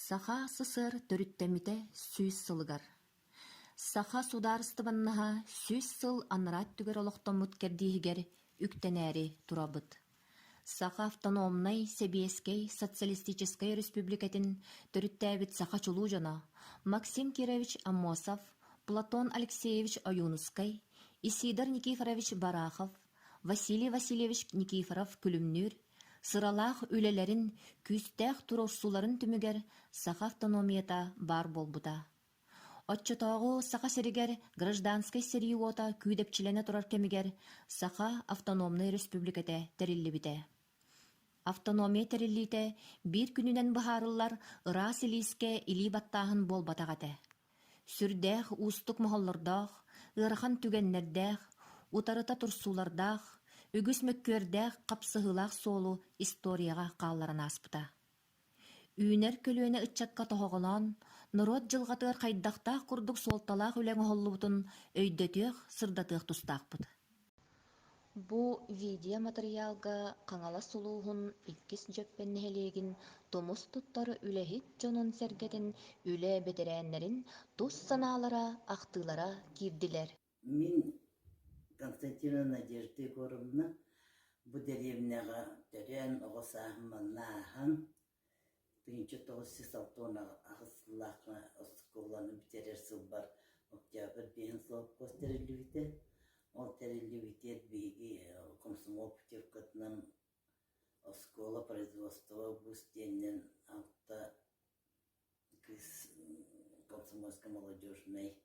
Саха сысыр төрүттемите сүүс сылыгар. Саха сударыстыбаннаха сүүс сыл анырат түгер олохтоммут кердиигер үктенээри турабыт. Саха автономной Себиескей социалистической республикатын төрүттээбит саха чулуу жана Максим Кирович Аммосов, Платон Алексеевич Оюнускай, Исидор Никифорович Барахов, Василий Васильевич Никифоров Күлүмнүр, сыралаах үлелерин күстәх турорсуларын түмүгер саха автономията бар болбута. Отчетоогу саха серигер гражданской сериуота күйдепчилене турар кемигер саха автономный республикате териллибите. Автономия териллите бир күнүнен бахарыллар ыра силиске или баттаахын болбатагате. Сүрдэх устук мохоллордох, ырахан түгеннердэх, утарыта турсулардах, үгүс мөккөрдэх капсыһылаах соолу историяга каалларын аспыта. Үүнер көлүөнө ыччатка тоһоголон, норот жылгатыгар хайдахтаах курдук солталаах үлең оһоллубутун өйдөтүөх сырдатыах тустаахпыт. Бу видео материалга каңала сулуухун илкис жөппеннехелегин томус туттары үлехит жонун сергетин үле бетерәннерин тус санаалара ахтылара кирдилер. Мен Константина Надежда Егоровна бу деревняга төрен оғысағыманнаахан тыйынчы 906 ағысылаққа осколаны битерер сыл бар октябрь бейін соғып көстерілі бите. Ол терилли битет биги комсомол путевкатынан оскола производства густеннен алта комсомольской молодежной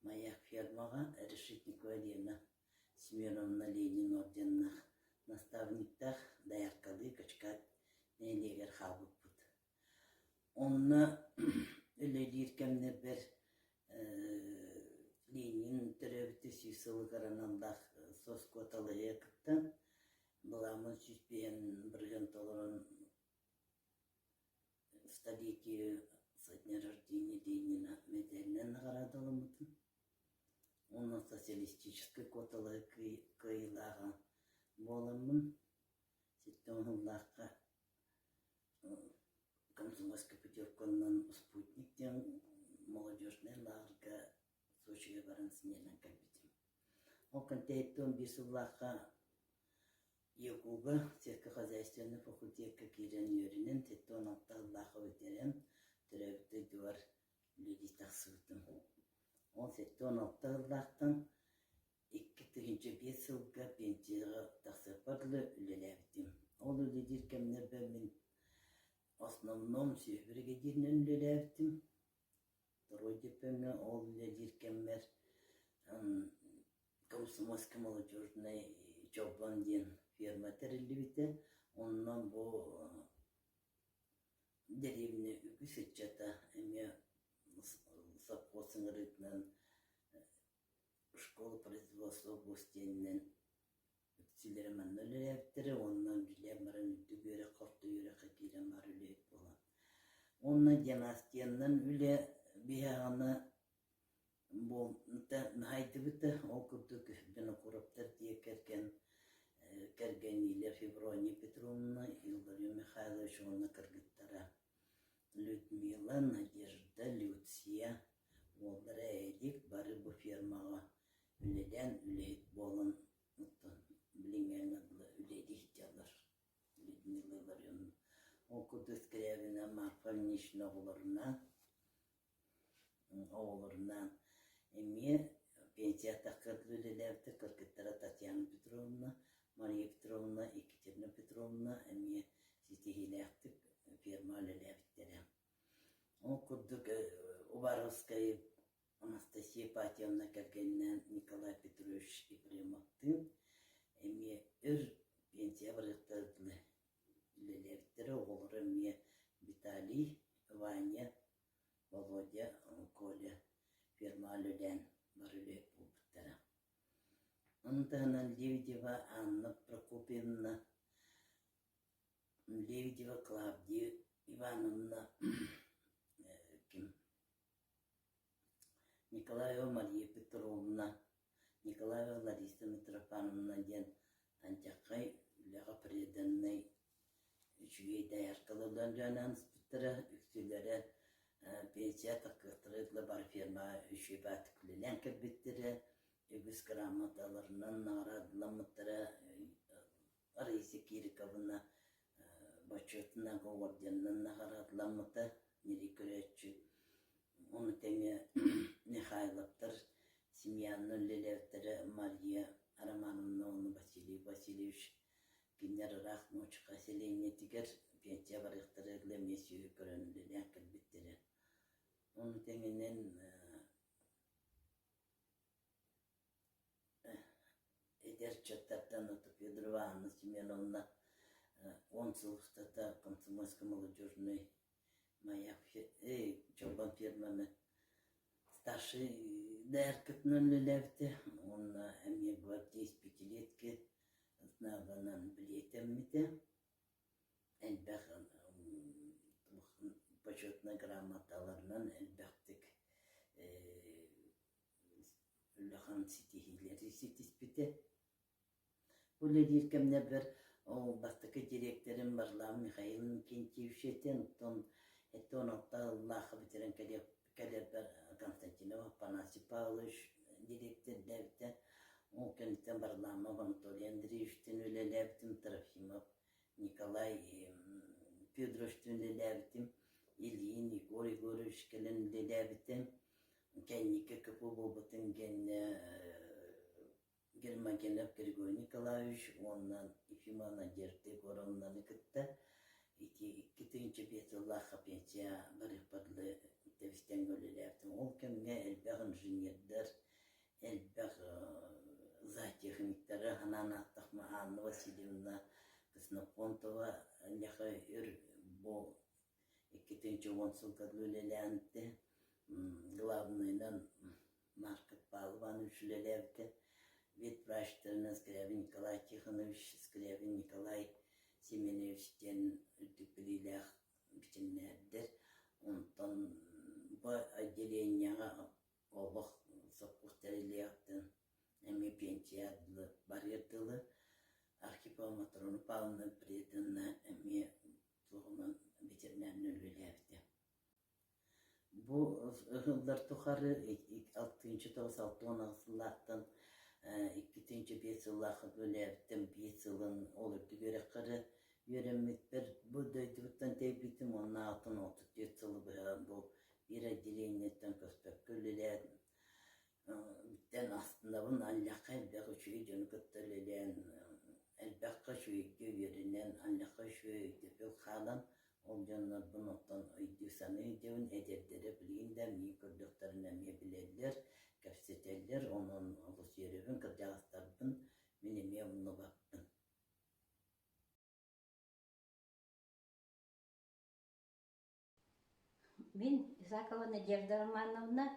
маяк фермага Решетникова Лена Семеновна Ленин орденнах наставниктах даяркалы качкат нейлегер хабыппыт. Онна өлелир кемне бер Ленин төрөбүтү сүйсылы каранандах соскоталыя кыттан буламын сүспен бірген толырын столетию со дня рождения Ленина медальнен наградалымытын. Оның социалистической коталыя кыйлага болымын. Сеттен ғыллаққа комсомольской путевканнан спутниктен молодежный лагерьга Сочиге баран синелен кәлбетім. Ол контейттен бисуллаққа Якуга сельскохозяйственный факультетка кирен йөрінен теттен алтағыллаққа өтерен түрәбітті дуар лүді тақсывытым. Ол сеттен алтағыллақтан 2005 жылға пенсияға тақсырпарлы үлеләбітім. Ол үледер кәміне бәмін основном сүйбірге дерінен үлеләбітім. Второй депеме ол ледиркеммер комсомольской молодежной чобан ден ферма терилибите. Оннан бу деревня үкүсетчата эме совхозын рытнан школа производства гостеннен үксилеремен нөлеревтері. Оннан билемерен үтүгөрө корты үйрө хакирен бар үлеп болан. Оннан династияннан үле бияғаны бұл нәйті біті ол күрдік үфбіні құрыптар дие кәргенилер Феврония Петровна, Илдария Михайлович, оны кіргіттара Людмила, Надежда, Люция, олдары әйдік бары бұл фермаға үледен үлейт болын білінген адылы үлейдік жалар Людмила Илдарияны. Ол күрдік скрябіна Марфа Нишна оğullarından emye pensiya takırdı ölelerde kırkıttara Tatyana Petrovna, Maria Petrovna, Ekaterina Petrovna emye sitihile yaptık firma ölelerde. O kurduk Ubarovskaya Anastasia Patyevna kelgeninden Nikolay Petrovich İbrahimoğlu emye pensiya bıraktırdı ölelerde oğulları emye Vitaliy, Vanya, Володя, Коля, фермалюден барылеп болбуттара. Антанан Левидева Анна Прокопьевна, Левидева Клавдия Ивановна, Николаева Мария Петровна, Николаева Лариса Митрофановна ден Антякай Лега преданный жүйе даяркалыдан жанан быттыры үктүлері пенсия таккытырыгла бар фирма үшебат күлелен кебиттире үгүс грамоталарынан нарадыламыттыра Арыйсы Кириковна бачетна орденнан нарадыламыты нере көрәтчү. Оны теме Михайловтар семьянын лелевтері Мария Романовна, оны Василий Васильевич кинер рах ночка селение тигер пенсия барыктыры глемесию көрөнлелен кебиттире. Оны теңенен Эдер чаттартан отып Федорова Анна Семеновна 10 сылыстата комсомольской молодежный маяк чолбан фирманы старший дәркітнен лелевті. Он әме гвардейс пятилетки знаганан білетемміте. Әлбәқ почетный грамоталарынан әлбәқтік үліған сетихилері сетіспіте. Бұл едеркемне бір бастықы директорым барлам Михаил Никентьевичтен, он Аллахы бітерін кәлер бір Константинов Панасий Павлович директор дәвті, ол кәнеттен барламы Анатолий Андреевичтен өлеләбітім, Трофимов Николай Федоровичтен өлеләбітім, Ильин Егор Егорович кәлін өлеләбітім, кәнекі көпі болбытын Гермогенов Григорий Николаевич, оннан Ефима Надежда Егоровнаны кітті. Кетінші беті Аллахы пенсия барық барлы тәвістен өлеләбітім. Ол кәмге әлбәқ инженердер, әлбәқ зоотехниктары, Ханана Ақтақма Анна Васильевна Кыснапонтова, әлбәқі үр бұл кетінші 10 сылқадлы өлеләнді. Главныйнан Маркет Павлован өлеләбіті. Ветврачтарына Скрябин Николай Тихонович, Скрябин Николай Семеновичтен үтіпіліләқ бітімнәрдер. Онтан бұл отделенияға олық соққық тәрелеяқтын әме пенсия адылы бар ертілі. Архипова Матрона Павловна предіна әме тұғынан ветеринарны өлеләбіті. Бұл ұғылдар тұқары 6-9-6 ғысыллақтан 2-5 жыллақы бөләбіттім, 5 жылын ол өтті көрек қыры өремет бір бұл дөйдібіттен тәйбітім, оның 6-34 жылы бұл бір отделениеттен көспек көлеләдім. Біттен астында бұн әлләққа әлбәқі шүйі жөні көттілелән, әлбәққа шүйікке өрінен, әлләққа шүйікті бұл қалан, ол жөні бұн оттан өйдісаны өйдеуін әдердері білейінде мен көрдіқтарын әме білелер, көпсетелер, оның ұлыс еребін, кіржағыстарбын, мен әме ұны бақпын. Мен Исакова Надежда Романовна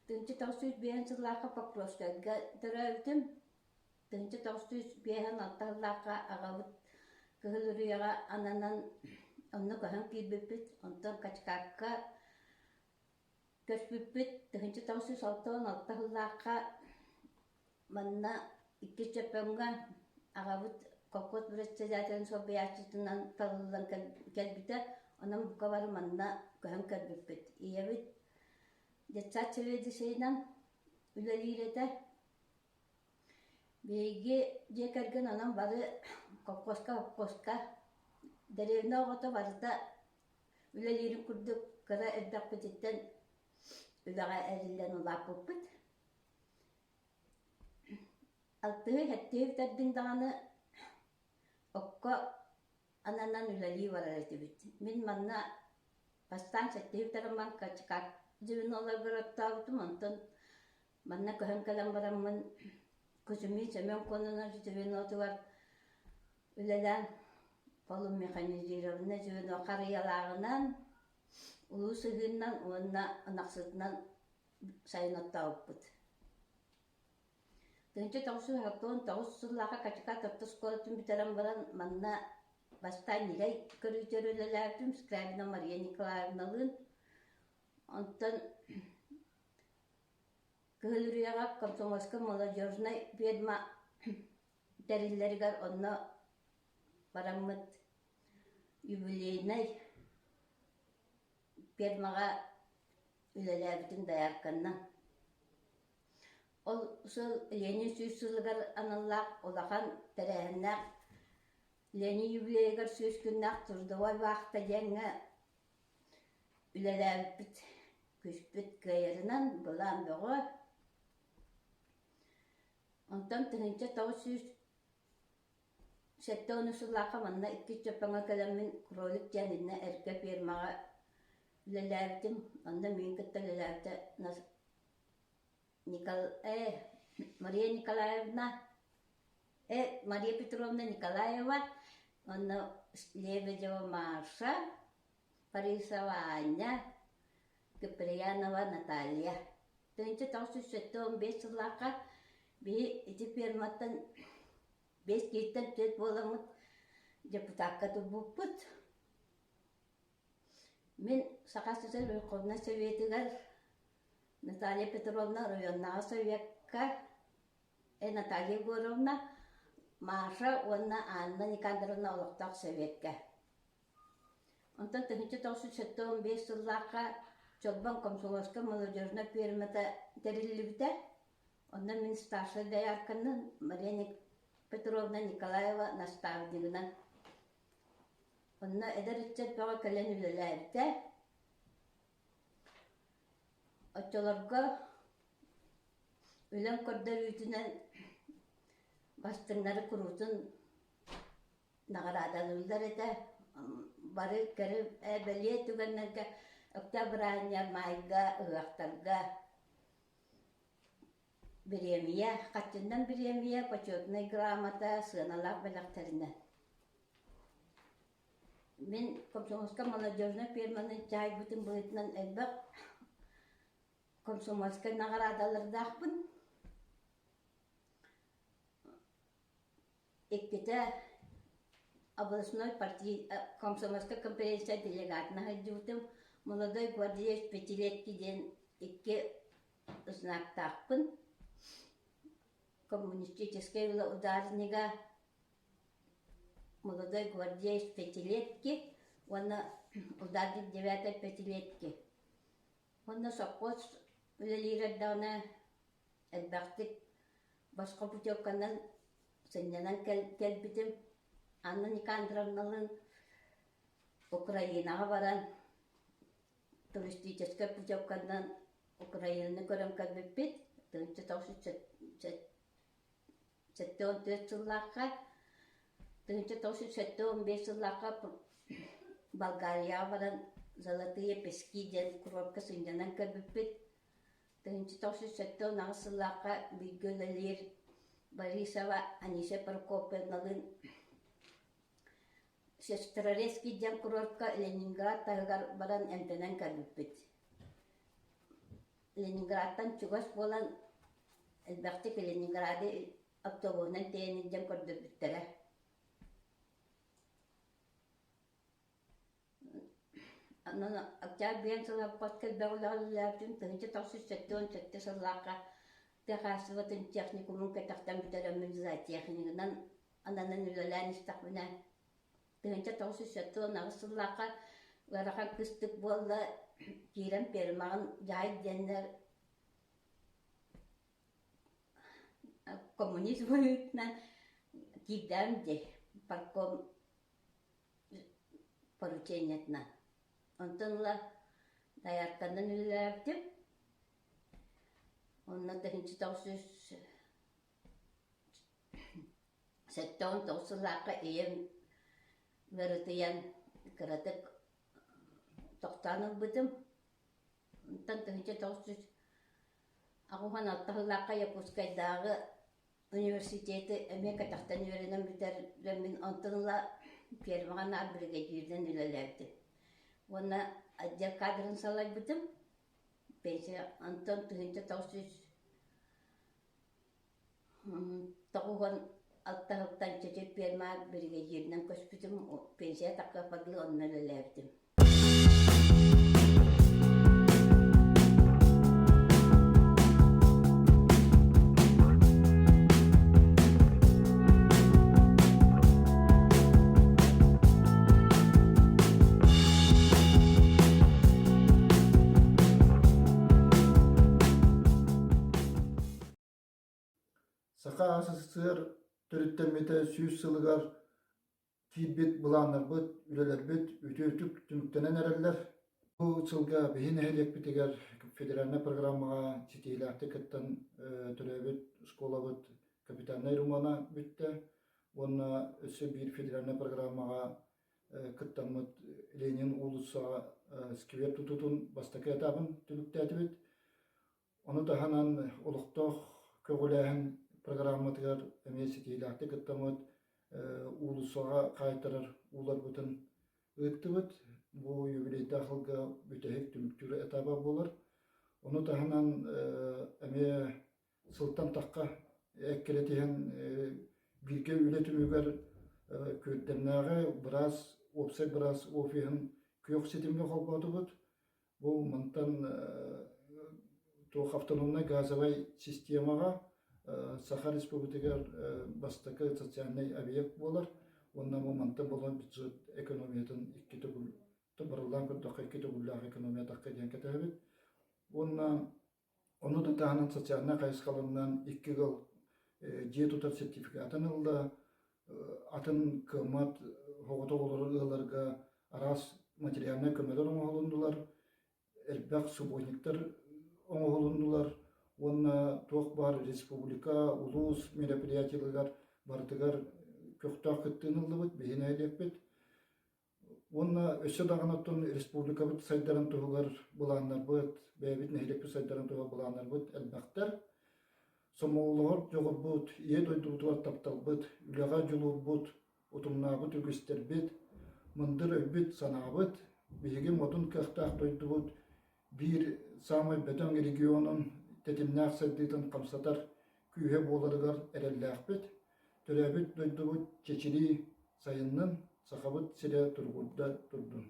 1905 жыллақы Покровскайға түрәлдім. 1905 алтағылаққа ағавыт кығылырыяға ананан онны көһін кейбіппіт, онтан качкаққа көспіппіт. 1906 алтағылаққа манна 2 чепемға ағавыт kokot üreticilerin sobiyatçısından talıldan gelbide onun bu kadar manna köhen kalbipet. İyevit geçat çevedi şeyden ülelirete beygi cekergen onun varı kokoska derevne oğuta varı da ülelirin kurduk kara erbek petitten ülega erilen olak bupet. Altığı hetteği terdin dağını okka ananan üleli var araytibit. Min manna pastan setteği taraman kaçkak cüvün olar garattağıtım ondan manna köhen kalan baramın kuzumi semen konuna cüvün otu var üleden polum mekanizirevine cüvün o karıyalağından ulu sığından onunla anaksıtından sayın ottağıpıt. Tönce tavsu hakton tavsullaha kaçka taptas koratım biteram varan manna bastan nilay körütörülelerdim Skravina Maria Nikolaevna'nın ondan kıhılırıyağa Komsomolska Molodejnay firma derillerigar onna varamıt yubileyinay пермага үлеләбитин даярканнан. Ол сыл Ленин сүйсүлгөр аналлак улахан терәһеннәк Ленин юбилейгер сүйскүннәк турдуай вакытта җәңгә үлеләбит күспүт кайрынан булан бөгө. Онтан тынча тавсыз сеттоны сулака манна икки чапаңа каламын кролик җанына эркә пермага үлеләбитим. Анда мин кеттеләбитә нас Мария Николаевна, Мария Петровна Николаева, она Лебедева Маша, Борисова Аня, Киприянова Наталья. Тынча тавсыз сеттон бес сулака би теперь маттан бес киттен төт боламыт депутатка турбуппут. Мен Сахасызы Верховна Советигер Наталья Петровна районного советка, Наталья Егоровна, Маша, Анна Никандровна Олохтак советка. Онтан тынча тавсыз сеттон бес сулака Чолбан комсомольска молодежная пермата терилибите. Ондан мен старший даярканын Мария Петровна Николаева наставнигынан. Онна эдеритчет бага кален үлеләбите. Отчолорга үлем көрдөр үтүнен бастыңнары курутун наградалылар эте. Бары керип белие түгеннерге октябрanya майга ыактарга премия, качындан премия, почетный грамота, сыналар белактеринен. Мен комсомольска молодежная перманын чай бүтүн булытынан элбек комсомольска наградалардакпын. Эккете областной партии комсомольска конференция делегатына хажутым. Молодой гвардеец пятилетки ден икки знактакпын. Коммунистическая ударнига молодой гвардеец пятилетки, он ударник 9 пятилетки. Он сокос үлелирдана элбактик башка путевканан сыннан келбитим. Анна Никандровналын Украинага баран туристическая путевканан Украинаны көрөм калбиппит. Тынча тавсыз сеттон төрт сыллакка, тынча тавсыз сеттон беш сыллакка Болгария баран золотые пески ден курорка сынжанан калбиппит. Тынча тавсыз сеттон агыс сыллакка Бигөлелер Борисова Анисе Прокопьевналын Сестрорецкий ден курортка Ленинград тагар баран эмтенен калбиппит. Ленинградтан чугас болан элбактик Ленинграды автобуснан тенин ден көрдөбүттөрө. Анан октябрь сылап паскал баулаллаптын тынча тавсыз сеттон сетте сыллакка техасыватын техникумун кетактан бүтөрөмүн зоотехникынан ананын үлөлөн истакмына. Тынча тавсыз сеттон агысыллакка ларахан кыстык болла кирем пермагын жай деннер коммунизм үтнен кидемде парком поручениятна. Онтонла даяркандан үлеләптим. Онна тынча тавсыз сеттон тавсыллакка эем веретиян кыратык тоқтанып бітім. Онтан тынча тавсыз агухан аттахыллакка Якутскайдагы университети эмека тахтан үйренен битер мен онтонла пермаган бригадирден үлеләпти. Онна отдел кадрын салай бітім. Пенсия Антон тынча тавсыз тагухан аттахыптан чечет перма бригадирден көспүтүм пенсия такка фаглы онна үлеләптим. Saha asısır törüttemmete süs sılıgar tibet bulanlar bıt, üleler bit, ütütük tümüktenen ereller. Bu çılga bihin ehlek bitiger federalne programmaga çitiylakta kıttan türebit, skola bit, kapitanay rumana bitti. Onna ösü bir federalne programmaga kıttanmıt Lenin ulusa skiver tututun bastaki etabın tülükte bit. Onu da hanan uluqtoq kögülähen programmatygar emesitiylakta kıttanmıt ulusaga kaytarar ular bütün ıttıbıt. Bu yubileyde halga bütehek tümüktürü etaba bolar. Onu da hanan eme sıltan takka ekkeletihen birge ületümüger köttemnäge biraz opsa biraz ofihin kök setimli holbodybyt. Bu mantan to haftanına gazavay sistemaga Saha Respublikagar bastaka sotsialnay объект bolar. Ondan bu mantan bolan büdjet ekonomiyatın iki tugul tabarılan kırdak iki tugullak ekonomiya takka diyen ketabit. Ondan onu da tahanan sotsialna kayıskalarından iki yıl tutar sertifikatın aldı. Atın kıymat hoğuta olarlarga aras materyalına kömeler olundular. Elbaq subojnikler olundular. Onna toq bar respublika ulus merapiriyatçılıgar bartıgar köktaq kıttığınıldı bit, behin eylek bit. Onna ösü dağınattın respublika bit saydaran tuğular bulanlar bit, beyabit nehlek bit saydaran tuğular bulanlar bit elbaqtar. Somoğluğur joğur bit, iye doyduğular taptal bit, ülağa julur bit, otumna bit, ülgüster bit, mındır öbbit sana bit, bihigi modun kıhtaq doydu bit, bir samay beton regionun tetimnaq saddıydan kamsatar kühe bolarıgar erellaq bit, törebit doydu bit, çeçili sayının sahabıt sile turgudda durdun.